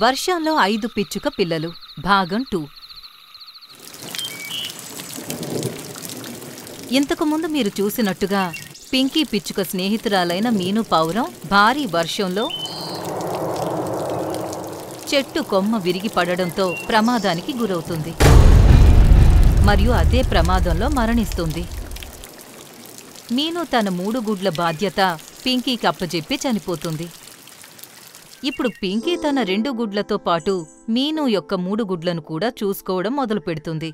వర్షంలో 5 పిచ్చుక పిల్లలు భాగం 2. ఇంతకుముందు మీరు చూసినట్టుగా పింకీ పిచ్చుక స్నేహితురాలైన మీను పావురం భారీ వర్షంలో చెట్టు కొమ్మ విరిగి పడడంతో ప్రమాదానికి గురవుతుంది మరియు అదే ప్రమాదంలో మరణిస్తుంది. మీను తన 3 గుడ్ల బాధ్యత పింకీకి అప్పజెప్పి చనిపోతుంది. ఇప్పుడు పింకీ తన 2 గుడ్లతో పాటు మీను యొక్క 3 గుడ్లను కూడా చూసుకోవడం మొదలుపెడుతుంది.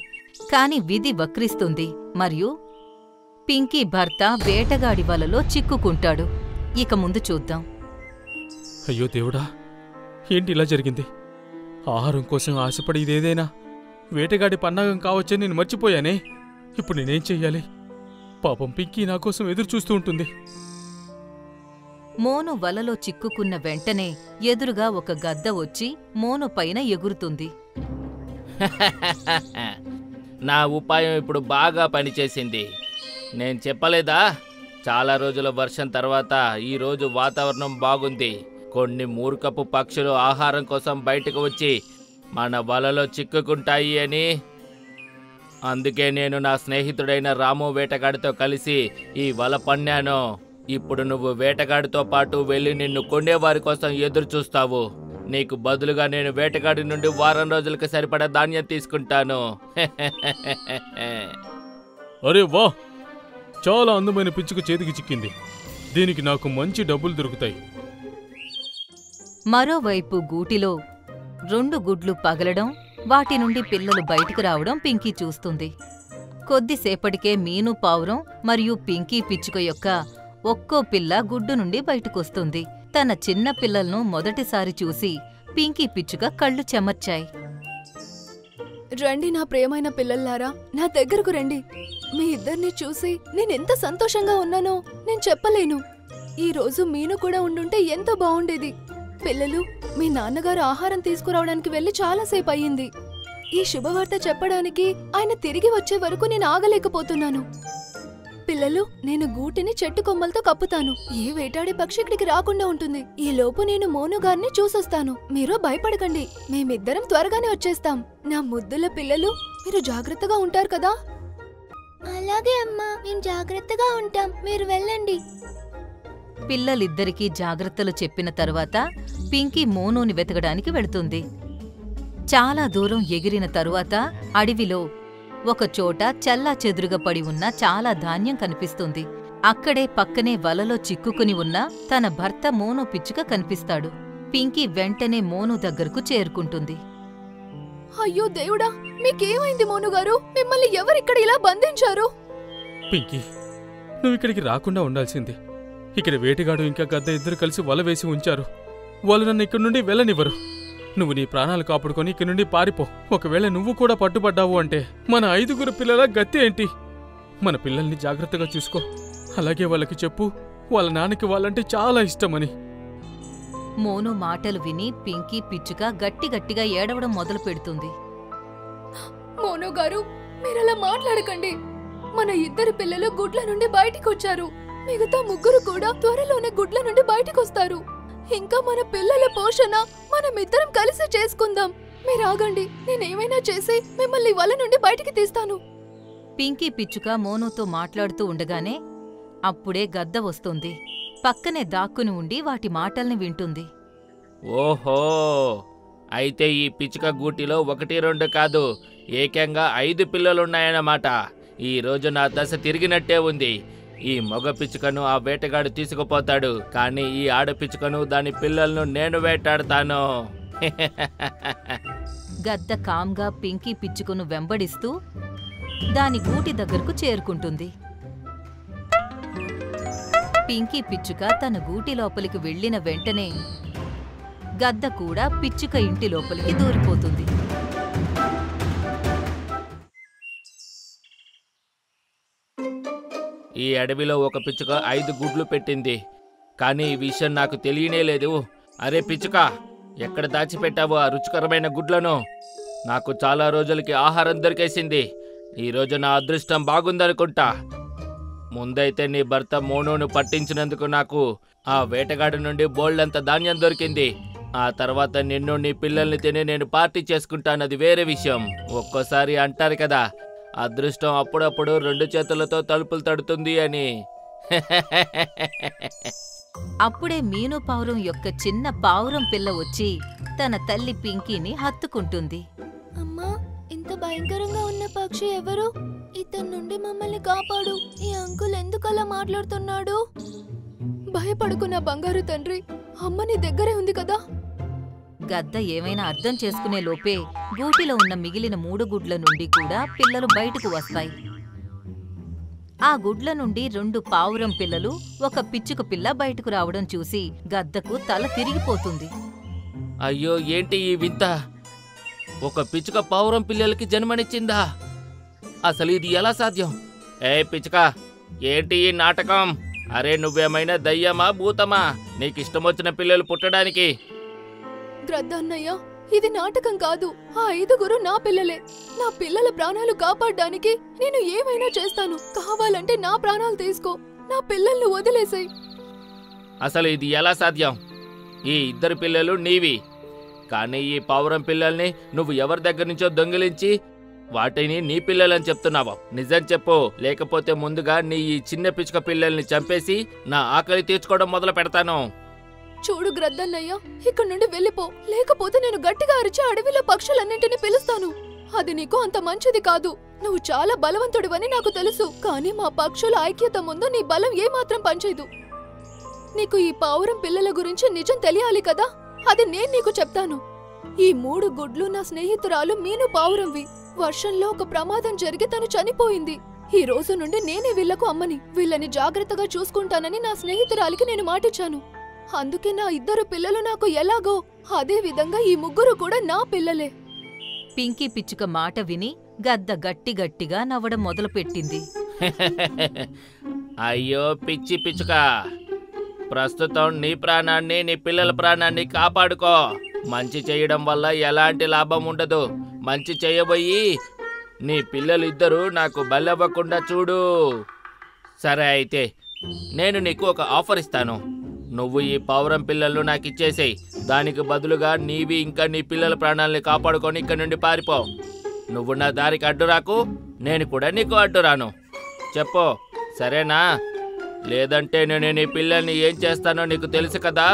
కాని విధి వక్రిస్తుంది మరియు పింకీ భర్త వేటగాడి వలలో చిక్కుకుంటాడు. ఇక ముందు చూద్దాం. అయ్యో దేవుడా, ఏంటి ఇలా జరిగింది? ఆహారం కోసం ఆశపడి ఇదేదైనా వేటగాడి పన్నాగం కావచ్చని నేను మర్చిపోయానే. ఇప్పుడు నేనేం చెయ్యాలి? పాపం పింకీ నా కోసం ఎదురుచూస్తూ ఉంటుంది. మోను వలలో చిక్కుకున్న వెంటనే ఎదురుగా ఒక గద్ద వచ్చి మోను పైన ఎగురుతుంది. నా ఉపాయం ఇప్పుడు బాగా పనిచేసింది. నేను చెప్పలేదా, చాలా రోజుల వర్షం తర్వాత ఈరోజు వాతావరణం బాగుంది. కొన్ని మూర్ఖపు పక్షులు ఆహారం కోసం బయటకు వచ్చి మన వలలో చిక్కుకుంటాయి అని. అందుకే నేను నా స్నేహితుడైన రాము వేటగాడితో కలిసి ఈ వల పన్నాను. ఇప్పుడు నువ్వు వేటగాడితో పాటు వెళ్ళి నిన్ను కొనేవారి కోసం ఎదురు చూస్తావు. నీకు బదులుగా నేను వేటగాడి నుండి వారం రోజులకు సరిపడా ధాన్యం తీసుకుంటాను. అరే వా, చాలా అందమైన పిచ్చుక చేతికి చిక్కింది. దీనికి నాకు మంచి డబ్బులు దొరుకుతాయి. మరోవైపు గూటిలో 2 గుడ్లు పగలడం, వాటి నుండి పిల్లలు బయటికి రావడం పింకీ చూస్తుంది. కొద్దిసేపటికే మీను పావురం మరియు పింకీ పిచ్చుక యొక్క ఒక్కో పిల్ల గుడ్డు నుండి బయటకొస్తుంది. తన చిన్న పిల్లలను మొదటిసారి చూసి పింకీ పిచ్చుక కళ్ళు చెమర్చాయి. రండి నా ప్రియమైన పిల్లల్లారా, నా దగ్గరకు రండి. మీ ఇద్దరిని చూసి నేనెంత సంతోషంగా ఉన్నానో నేను చెప్పలేను. ఈ రోజు మీను కూడా ఉండుంటే ఎంతో బావుండేది. పిల్లలు, మీ నాన్నగారు ఆహారం తీసుకురావడానికి వెళ్లి చాలాసేపు అయ్యింది. ఈ శుభవార్త చెప్పడానికి ఆయన తిరిగి వచ్చే వరకు నేను ఆగలేకపోతున్నాను. పిల్లలు, నేను గూటిని చెట్టు కొమ్మలతో కప్పుతాను. ఏ వేటాడే పక్షి ఇక్కడికి రాకుండా ఉంటుంది. ఈ లోపు నేను మోనుగారిని చూసొస్తాను. మీరు భయపడకండి, మేమిద్దరం త్వరగానే వచ్చేస్తాం. నా ముద్దుల పిల్లలు, మీరు జాగ్రత్తగా ఉంటారు కదా? అలాగే అమ్మా, మేము జాగ్రత్తగా ఉంటాం. మీరు వెళ్ళండి. పిల్లలిద్దరికీ జాగ్రత్తలు చెప్పిన తరువాత పింకీ మోనూని వెతకడానికి వెళుతుంది. చాలా దూరం ఎగిరిన తరువాత అడవిలో ఒకచోట చెల్లాచెదురుగా పడి ఉన్న చాలా ధాన్యం కనిపిస్తుంది. అక్కడే పక్కనే వలలో చిక్కుకుని ఉన్న తన భర్త మోను పిచ్చుక కనిపిస్తాడు. పింకీ వెంటనే మోను దగ్గరకు చేరుకుంటుంది. అయ్యో దేవుడా, మీకేమైంది మోనుగారు? మిమ్మల్ని ఎవరిక్కడ ఇలా బంధించారు? పింకీ, నువ్వు ఇక్కడికి రాకుండా ఉండాల్సింది. ఇక్కడ వేటగాడు ఇంకా గద్ద ఇద్దరు కలిసి వల వేసి ఉంచారు. వాళ్ళు నన్ను ఇక్కడి నుండి వెళ్ళనివ్వరు. నువ్వు నీ ప్రాణాలు కాపాడుకొని ఇక్కడి నుండి పారిపో. ఒకవేళ నువ్వు కూడా పట్టుబడ్డావు అంటే మన 5 పిల్లల గతి ఏంటి? మన పిల్లల్ని జాగ్రత్తగా చూసుకో. అలాగే వాళ్ళకి చెప్పు, వాళ్ళ నాన్నకి వాళ్ళంటే చాలా ఇష్టమని. మోను మాటలు విని పింకీ పిచ్చుక గట్టిగట్టిగా ఏడవడం మొదలు పెడుతుంది. మోనుగారు, మీరలా మాట్లాడకండి. మన 2 పిల్లలు గుడ్ల నుండి బయటికొచ్చారు. మిగతా 3 కూడా త్వరలోనే గుడ్ల నుండి బయటికొస్తారు. ఇంకా మన పిల్లల పోషణ మనమిద్దరం కలిసి చేసుకుందాం. మీరాగండి, నేనేమైనా చేసి మిమ్మల్ని వల నుండి బయటికి తీస్తాను. పింకీ పిచ్చుక మోనుతో మాట్లాడుతూ ఉండగానే అప్పుడే గద్ద వస్తుంది. పక్కనే దాక్కుని ఉండి వాటి మాటల్ని వింటుంది. ఓహో, అయితే ఈ పిచ్చుక గూటిలో 1, 2 కాదు, ఏకంగా 5 పిల్లలున్నాయన్నమాట. ఈ రోజు నా దశ తిరిగినట్టే ఉంది. ఈ మగ పిచ్చుకను ఆ వేటగాడు తీసుకుపోతాడు, కానీ ఈ ఆడపిచ్చుకను దాని పిల్లలను నేను వేటాడతాను. గద్ద కామ్గా పింకీ పిచ్చుకను వెంబడిస్తూ దాని గూటి దగ్గరకు చేరుకుంటుంది. పింకీ పిచ్చుక తన గూటి లోపలికి వెళ్లిన వెంటనే గద్ద కూడా పిచ్చుక ఇంటి లోపలికి దూరిపోతుంది. ఈ అడవిలో ఒక పిచ్చుక 5 గుడ్లు పెట్టింది, కానీ ఈ విషయం నాకు తెలియనే లేదు. అరే పిచ్చుక, ఎక్కడ దాచిపెట్టావు ఆ రుచికరమైన గుడ్లను? నాకు చాలా రోజులకి ఆహారం దొరికేసింది. ఈరోజు నా అదృష్టం బాగుందనుకుంటా. ముందైతే నీ భర్త మోనును పట్టించినందుకు నాకు ఆ వేటగాడి నుండి బోల్డంత ధాన్యం దొరికింది. ఆ తర్వాత నిన్ను నీ పిల్లల్ని తిని నేను పార్టీ చేసుకుంటానది వేరే విషయం. ఒక్కోసారి అంటారు కదా, అదృష్టం అప్పుడప్పుడు 2 చేతులతో తలుపులు తడుతుంది అని. అప్పుడే మీను పావురం యొక్క చిన్న పావురం పిల్ల వచ్చి తన తల్లి పింకీని హత్తుకుంటుంది. అమ్మా, ఇంత భయంకరంగా ఉన్న పక్షి ఎవరు? ఇతని నుండి మమ్మల్ని కాపాడు. ఈ అంకుల్ ఎందుకలా మాట్లాడుతున్నాడు? భయపడుకున్న బంగారు తండ్రి, అమ్మ నీ దగ్గరే ఉంది కదా. గద్ద ఏమైనా అర్థం చేసుకునే లోపే గూటిలో ఉన్న మిగిలిన 3 గుడ్ల నుండి కూడా పిల్లలు బయటకు వస్తాయి. ఆ గుడ్ల నుండి 2 పావురం పిల్లలు, 1 పిచ్చుక పిల్ల బయటకు రావడం చూసి గద్దకు తల తిరిగిపోతుంది. అయ్యో, ఏంటి ఈ వింత? 1 పిచ్చుక పావురం పిల్లలకి జన్మనిచ్చిందా? అసలు ఇది ఎలా సాధ్యం? ఏ పిచ్చుక, ఏంటి ఈ నాటకం? అరే, నువ్వేమైనా దయ్యమా భూతమా నీకిష్టమొచ్చిన పిల్లలు పుట్టడానికి? గ్రద్దన్నయ్య, ఇది నాటకం కాదు. ఆ 5 నా పిల్లలే. నా పిల్లల ప్రాణాలు కాపాడడానికి నేను ఏమైనా చేస్తాను. కావాలంటే నా ప్రాణాలు తీసుకో, నా పిల్లల్ని వదిలేసాయి. అసలు ఇది ఎలా సాధ్యం? ఈ 2 పిల్లలు నీవి, కానీ ఈ పావురం పిల్లల్ని నువ్వు ఎవరి దగ్గర నుంచో దొంగిలించి వాటిని నీ పిల్లలని చెప్తున్నావా? నిజం చెప్పు, లేకపోతే ముందుగా నీ ఈ చిన్న పిచ్చుక పిల్లల్ని చంపేసి నా ఆకలి తీర్చుకోవడం మొదలు పెడతాను. చూడు గ్రద్దన్నయ్య, ఇక్కడి నుండి వెళ్ళిపో, లేకపోతే నేను గట్టిగా అరిచి అడవిలో పక్షులన్నింటినీ పిలుస్తాను. అది నీకు అంత మంచిది కాదు. నువ్వు చాలా బలవంతుడివని నాకు తెలుసు, కానీ మా పక్షుల ఐక్యత ముందు నీ బలం ఏమాత్రం పనిచేయదు. నీకు ఈ పావురం పిల్లల గురించి నిజం తెలియాలి కదా, అది నేను నీకు చెప్తాను. ఈ 3 గుడ్లు నా స్నేహితురాలు మీను పావురంవి. వర్షంలో ఒక ప్రమాదం జరిగి తను చనిపోయింది. ఈ రోజు నుండి నేనే వీళ్లకు అమ్మని. వీళ్ళని జాగ్రత్తగా చూసుకుంటానని నా స్నేహితురాలికి నేను మాటిచ్చాను. అందుకే నా 2 పిల్లలు నాకు ఎలాగో, అదే విధంగా ఈ 3 కూడా నా పిల్లలే. పింకీ పిచ్చుక మాట విని గద్ద గట్టిగా నవ్వడం మొదలుపెట్టింది. అయ్యో పిచ్చి పిచ్చుక, ప్రస్తుతం నీ ప్రాణాన్ని నీ పిల్లల ప్రాణాన్ని కాపాడుకో. మంచి చేయడం వల్ల ఎలాంటి లాభం ఉండదు. మంచి చేయబోయి నీ పిల్లలిద్దరూ నాకు బలవ్వకుండా చూడు. సరే, అయితే నేను నీకు ఒక ఆఫర్ ఇస్తాను. నువ్వు ఈ పావురం పిల్లలు నాకిచ్చేసేయి. దానికి బదులుగా నీవి ఇంకా నీ పిల్లల ప్రాణాలని కాపాడుకొని ఇక్కడి నుండి పారిపో. నువ్వు నా దారికి అడ్డురాకు, నేను కూడా నీకు అడ్డురాను. చెప్పు, సరేనా? లేదంటే నేను నీ పిల్లల్ని ఏం చేస్తానో నీకు తెలుసు కదా.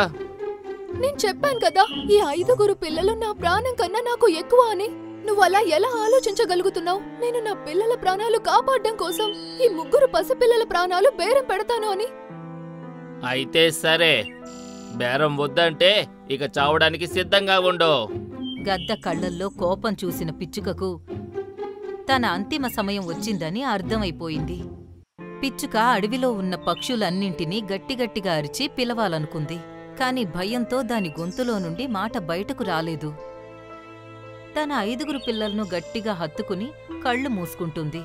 నేను చెప్పాను కదా, ఈ 5 పిల్లలు నా ప్రాణం కన్నా నాకు ఎక్కువ అని. నువ్వు అలా ఎలా ఆలోచించగలుగుతున్నావు? నేను నా పిల్లల ప్రాణాలు కాపాడడం కోసం ఈ 3 పసిపిల్లల ప్రాణాలు బేరం పెడతాను అని. అయితే సరే, బేరం వద్దంటే ఇక చావడానికి సిద్ధంగా ఉండు. గద్ద కళ్ళల్లో కోపం చూసిన పిచ్చుకకు తన అంతిమ సమయం వచ్చిందని అర్థమైపోయింది. పిచ్చుక అడవిలో ఉన్న పక్షులన్నింటినీ గట్టిగట్టిగా అరిచి పిలవాలనుకుంది. కాని భయంతో దాని గొంతులో నుండి మాట బయటకు రాలేదు. తన 5 పిల్లలను గట్టిగా హత్తుకుని కళ్ళు మూసుకుంటుంది.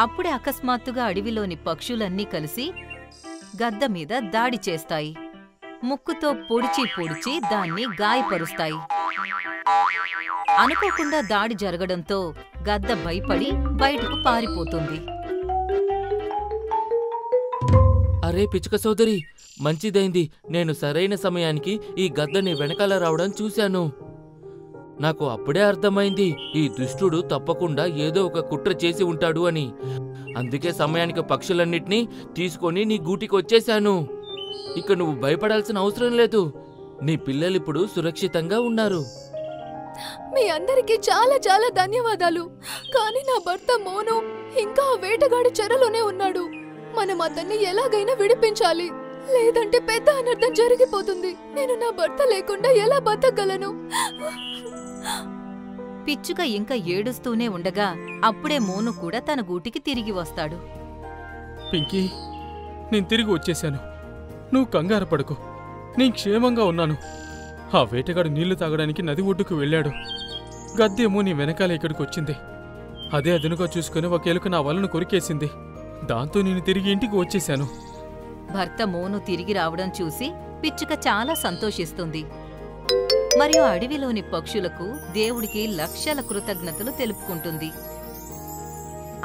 అప్పుడే అకస్మాత్తుగా అడవిలోని పక్షులన్నీ కలిసి గద్ద మీద దాడి చేస్తాయి. ముక్కుతో పొడిచి దాన్ని గాయపరుస్తాయి. అనుకోకుండా దాడి జరగడంతో గద్ద భయపడి బయటకు పారిపోతుంది. అరే పిచ్చుక సోదరి, మంచిదైంది. నేను సరైన సమయానికి ఈ గద్దని వెనకాల రావడం చూశాను. నాకు అప్పుడే అర్థమైంది, ఈ దుష్టుడు తప్పకుండా ఏదో ఒక కుట్ర చేసి ఉంటాడు అని. అందుకే సమయానికి పక్షులన్నిటినీ తీసుకొని నీ గూటికి వచ్చేశాను. ఇక నువ్వు భయపడాల్సిన అవసరం లేదు. నీ పిల్లలిప్పుడు సురక్షితంగా ఉన్నారు. మీ అందరికీ చాలా చాలా ధన్యవాదాలు. కానీ నా భర్త మోను ఇంకా ఆ వేటగాడి చెరలోనే ఉన్నాడు. మనం అతన్ని ఎలాగైనా విడిపించాలి, లేదంటే పెద్ద అనర్థం జరిగిపోతుంది. నేను నా భర్త లేకుండా ఎలా బతకగలను? పిచ్చుక ఇంకా ఏడుస్తూనే ఉండగా అప్పుడే మోను కూడా తన గూటికి తిరిగి వస్తాడు. పింకీ, నేను తిరిగి వచ్చేశాను. నువ్వు కంగారు పడుకో, నేను క్షేమంగా ఉన్నాను. ఆ వేటగాడు నీళ్లు తాగడానికి నది ఒడ్డుకు వెళ్ళాడు. గద్దేమో నీ వెనకాల ఇక్కడికి వచ్చింది. అదే అదునుగా చూసుకుని ఒక ఎలుక నా వలను కొరికేసింది. దాంతో నేను తిరిగి ఇంటికి వచ్చేశాను. భర్త మోను తిరిగి రావడం చూసి పిచ్చుక చాలా సంతోషిస్తుంది. మరియు అడవిలోని పక్షులకు దేవుడికి లక్షల కృతజ్ఞతలు తెలుపుకుంటుంది.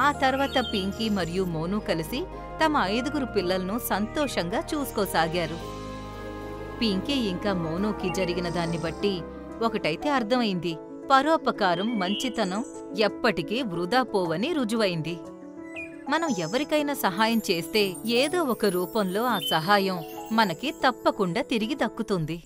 ఆ తర్వాత పింకీ మరియు మోను కలిసి తమ 5 పిల్లలను సంతోషంగా చూసుకోసాగారు. పింకీ ఇంకా మోనూకి జరిగిన దాన్ని బట్టి ఒకటైతే అర్థమైంది, పరోపకారం, మంచితనం ఎప్పటికీ వృధా పోవని రుజువైంది. మనం ఎవరికైనా సహాయం చేస్తే ఏదో ఒక రూపంలో ఆ సహాయం మనకి తప్పకుండా తిరిగి దక్కుతుంది.